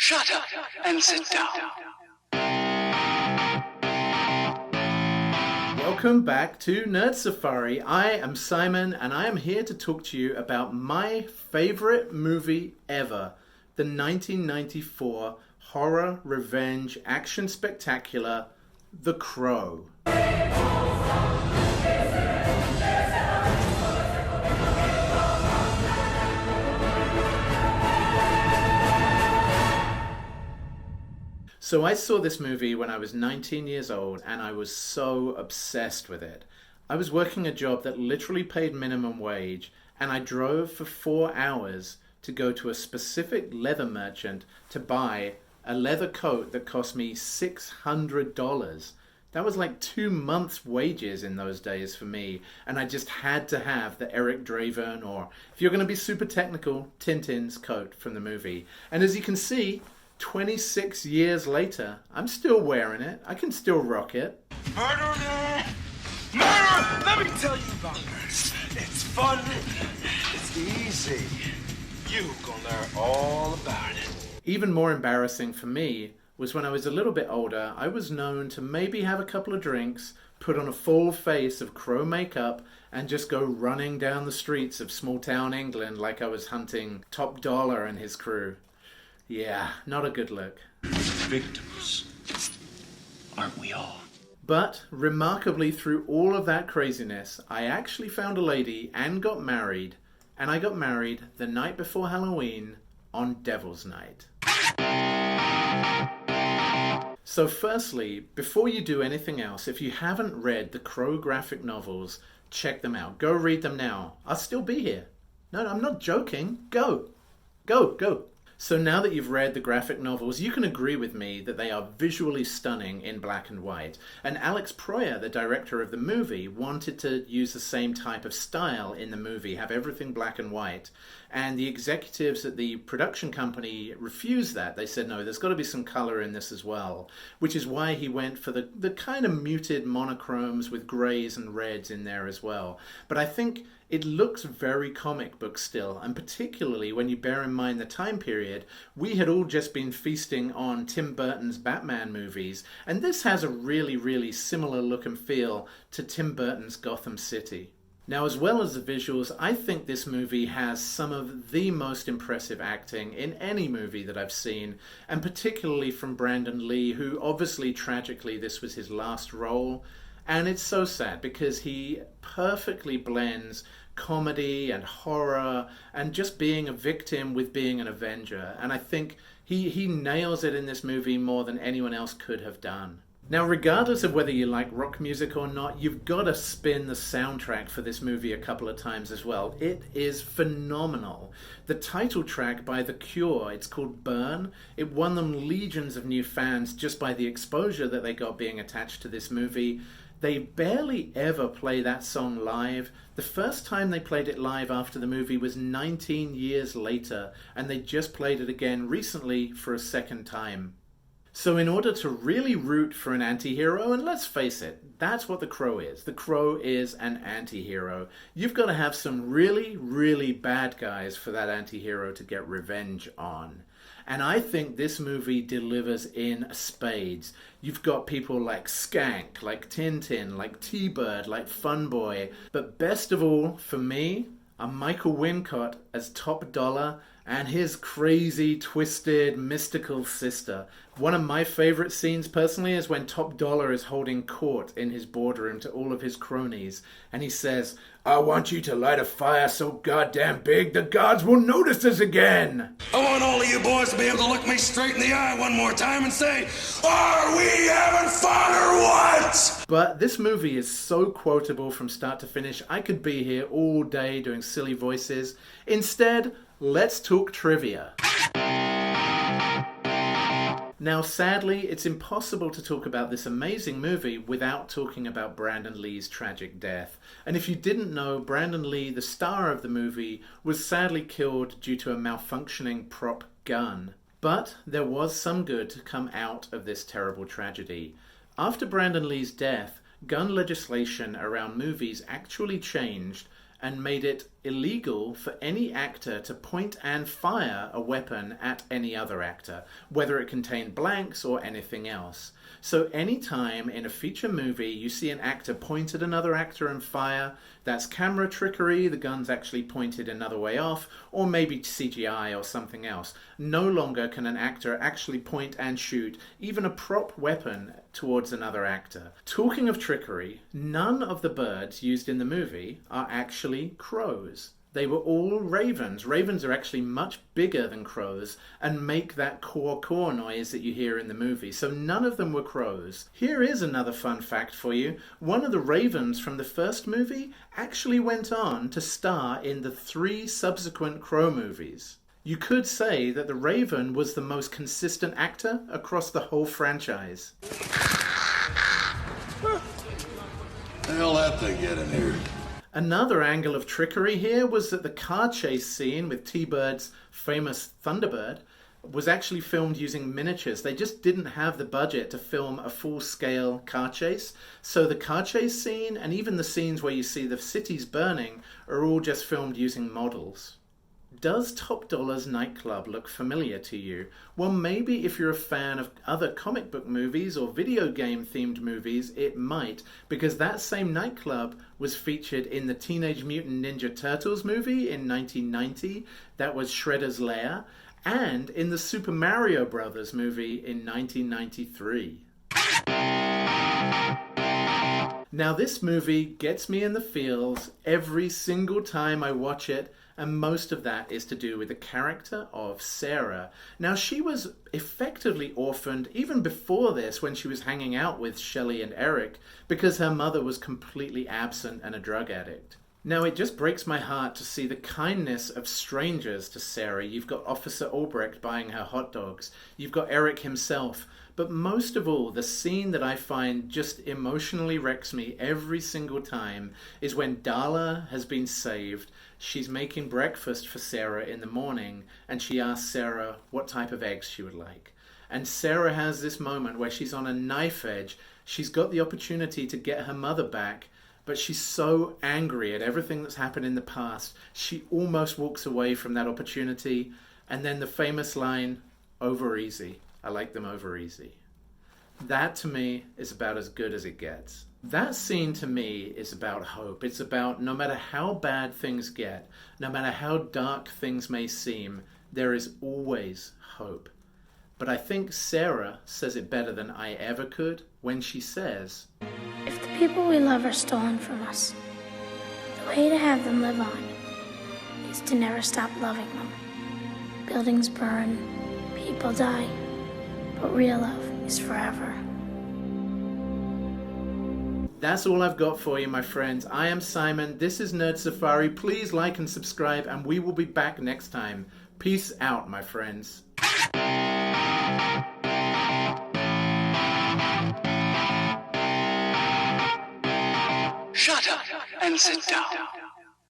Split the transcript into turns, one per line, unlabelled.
Shut up and sit down.
Welcome back to Nerd Safari. I am Simon, and I am here to talk to you about my favorite movie ever, the 1994 horror revenge action spectacular, The Crow. So I saw this movie when I was 19 years old, and I was so obsessed with it. I was working a job that literally paid minimum wage, and I drove for 4 hours to go to a specific leather merchant to buy a leather coat that cost me $600. That was like 2 months' wages in those days for me, and I just had to have the Eric Draven, or if you're going to be super technical, Tintin's coat from the movie. And as you can see, 26 years later, I'm still wearing it. I can still rock it.
Murder, man! Murder! Let me tell you about it. It's fun. It's easy. You gonna learn all about it.
Even more embarrassing for me was when I was a little bit older, I was known to maybe have a couple of drinks, put on a full face of Crow makeup, and just go running down the streets of small town England like I was hunting Top Dollar and his crew. Yeah, not a good look.
Victims, aren't we all?
But, remarkably through all of that craziness, I actually found a lady and got married, and I got married the night before Halloween on Devil's Night. So firstly, before you do anything else, if you haven't read the Crow graphic novels, check them out. Go read them now. I'll still be here. No, I'm not joking. Go. Go. So now that you've read the graphic novels, you can agree with me that they are visually stunning in black and white. And Alex Proyer, the director of the movie, wanted to use the same type of style in the movie, have everything black and white. And the executives at the production company refused that. They said, no, there's got to be some color in this as well. Which is why he went for the kind of muted monochromes with grays and reds in there as well. But I think it looks very comic book still, and particularly when you bear in mind the time period, we had all just been feasting on Tim Burton's Batman movies, and this has a really, really similar look and feel to Tim Burton's Gotham City. Now, as well as the visuals, I think this movie has some of the most impressive acting in any movie that I've seen, and particularly from Brandon Lee, who obviously, tragically, this was his last role. And it's so sad because he perfectly blends comedy and horror and just being a victim with being an avenger. And I think he nails it in this movie more than anyone else could have done. Now, regardless of whether you like rock music or not, you've got to spin the soundtrack for this movie a couple of times as well. It is phenomenal. The title track by The Cure, it's called Burn. It won them legions of new fans just by the exposure that they got being attached to this movie. They barely ever play that song live. The first time they played it live after the movie was 19 years later, and they just played it again recently for a second time. So in order to really root for an anti-hero, and let's face it, that's what The Crow is. The Crow is an anti-hero. You've got to have some really, really bad guys for that anti-hero to get revenge on. And I think this movie delivers in spades. You've got people like Skank, like Tintin, like T-Bird, like Funboy. But best of all, for me, are Michael Wincott as Top Dollar and his crazy, twisted, mystical sister. One of my favorite scenes personally is when Top Dollar is holding court in his boardroom to all of his cronies, and he says, "I want you to light a fire so goddamn big the gods will notice us again."
I want all of you boys to be able to look me straight in the eye one more time and say, "Are we having fun or what?"
But this movie is so quotable from start to finish. I could be here all day doing silly voices. Instead, let's talk trivia. Now, sadly, it's impossible to talk about this amazing movie without talking about Brandon Lee's tragic death. And if you didn't know, Brandon Lee, the star of the movie, was sadly killed due to a malfunctioning prop gun. But there was some good to come out of this terrible tragedy. After Brandon Lee's death, gun legislation around movies actually changed and made it illegal for any actor to point and fire a weapon at any other actor, whether it contained blanks or anything else. So anytime in a feature movie you see an actor point at another actor and fire, that's camera trickery, the gun's actually pointed another way off, or maybe CGI or something else. No longer can an actor actually point and shoot even a prop weapon towards another actor. Talking of trickery, none of the birds used in the movie are actually crows. They were all ravens. Ravens are actually much bigger than crows and make that caw-caw noise that you hear in the movie. So none of them were crows. Here is another fun fact for you. One of the ravens from the first movie actually went on to star in the 3 subsequent Crow movies. You could say that the raven was the most consistent actor across the whole franchise.
The hell that thing get in here?
Another angle of trickery here was that the car chase scene with T-Bird's famous Thunderbird was actually filmed using miniatures. They just didn't have the budget to film a full-scale car chase. So the car chase scene and even the scenes where you see the cities burning are all just filmed using models. Does Top Dollar's nightclub look familiar to you? Well, maybe if you're a fan of other comic book movies or video game themed movies, it might, because that same nightclub was featured in the Teenage Mutant Ninja Turtles movie in 1990, that was Shredder's Lair, and in the Super Mario Brothers movie in 1993. Now this movie gets me in the feels every single time I watch it, and most of that is to do with the character of Sarah. Now, she was effectively orphaned even before this when she was hanging out with Shelley and Eric because her mother was completely absent and a drug addict. Now, it just breaks my heart to see the kindness of strangers to Sarah. You've got Officer Albrecht buying her hot dogs. You've got Eric himself. But most of all, the scene that I find just emotionally wrecks me every single time is when Darla has been saved. She's making breakfast for Sarah in the morning, and she asks Sarah what type of eggs she would like. And Sarah has this moment where she's on a knife edge. She's got the opportunity to get her mother back, but she's so angry at everything that's happened in the past, she almost walks away from that opportunity. And then the famous line, "Over easy. I like them over easy." That to me is about as good as it gets. That scene to me is about hope. It's about no matter how bad things get, no matter how dark things may seem, there is always hope. But I think Sarah says it better than I ever could when she says,
"If the people we love are stolen from us, the way to have them live on is to never stop loving them. Buildings burn, people die, but real love is forever."
That's all I've got for you, my friends. I am Simon. This is Nerd Safari. Please like and subscribe, and we will be back next time. Peace out, my friends.
Shut up and sit down.